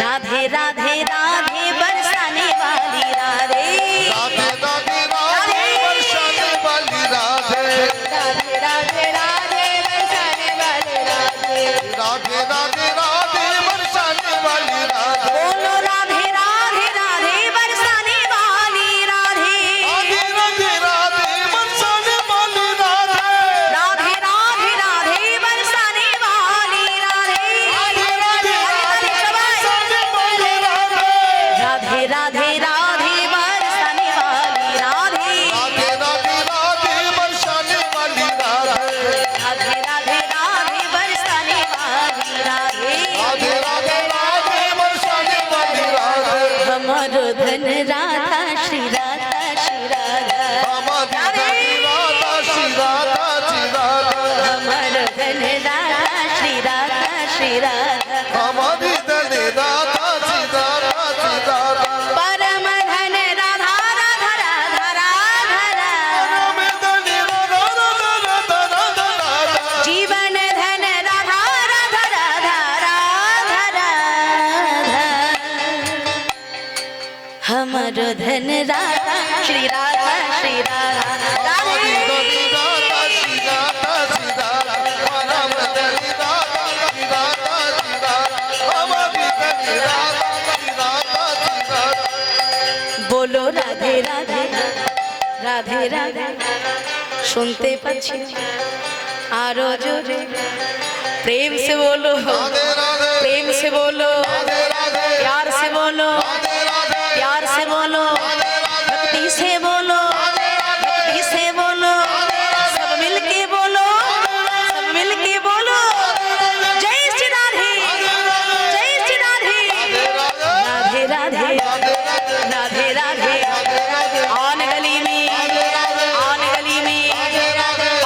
राधे राधे राधे बरसाने वाली राधे, राधे राधे राधे बरसाने वाली राधे, राधे राधे राधे बरसाने वाली राधे, राधे राधे राधे बरसाने वाली राधे। बोलो राधे राधे राधे बरसाने वाली राधे, राधे राधे राधे बरसाने वाली राधे, राधे राधे राधे बरसाने वाली राधे, राधे राधे राधे बरसाने वाली राधे, राधे राधे राधे बरसाने वाली राधे, राधे राधे राधे बरसाने वाली राधे, राधे राधे राधे बरसाने वाली राधे, राधे राधे राधे बरसाने वाली राधे। हमारो धन राधा श्री राधा श्री राधा, हमारी धनी राधा श्री राधा श्री राधा, हमारो धन राधा श्री राधा श्री राधा, हमारी धनी राधा श्री राधा श्री राधा। परम धन राधा राधा राधा राधा राधा, हमें धनी राधा राधा राधा राधा राधा। जीवन धन राधा राधा राधा राधा राधा, हमारो धन राधा श्री राधा श्री राधा हमारी राधे, धनी राधा श्री राधा श्री राधा, परम धनी राधा श्री राधा श्री राधा, हमारी धनी राधा श्री राधा श्री राधा। बोलो राधे राधे राधे राधे, শুনতে পাচ্ছি আরো জোরে, प्रेम से बोलो, राधे राधे प्रेम से बोलो, राधे राधे प्यार से बोलो, राधे राधे प्यार से बोलो, भक्ति से बोलो, भक्ति से बोलो, सब मिलके बोलो, सब मिलके बोलो, जय श्री राधे, जय श्री राधे, राधे राधे राधे राधे, आन गली में, आन गली में,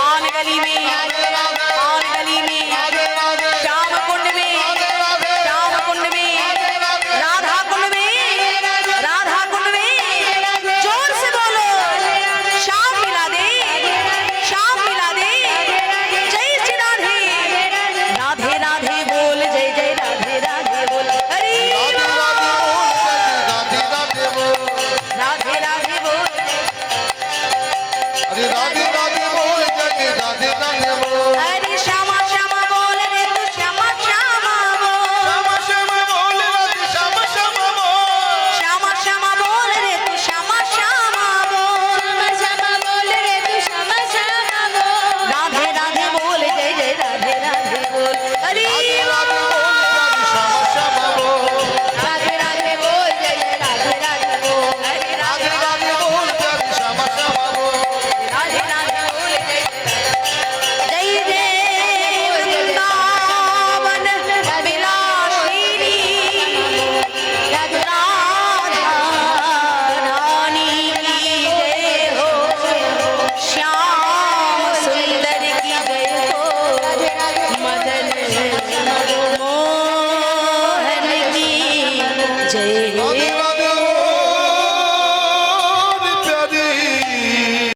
आन गली में, आन गली में, श्याम कुंड में, श्याम कुंड में, राधा कुंड में, राधा कुंड में, जोर से बोलो, श्याम मिला दे, श्याम मिला दे, जय श्री राधे, राधे राधे बोल, जय जय राधे राधे बोल, हरि राधे राधे बोल, राधे राधे बोल, अरे राधे राधे बोल, जय राधे राधे बोल। हरि श्यामा श्यामा बोल रे तू, श्यामा श्यामा बोल, श्यामा श्यामा बोल, राधे श्यामा श्यामा बोल। श्यामा श्यामा बोल रे तू, श्यामा श्यामा बोल, श्यामा बोल रे तू, श्यामा श्यामा बोल, राधे राधे बोल, जय जय राधे राधे बोल, हरि राधे राधे बोल, राधे श्यामा श्यामा बोल। राधे राधे बोल, जय जय राधे राधे बोल, हरि राधे राधे बोल, राधे श्यामा श्यामा बोल। राधे राधे बोल, जय जय वृंदावन विलासिनी राधा रानी की जय हो, श्याम सुंदर की जय हो, मदन मोहन की जय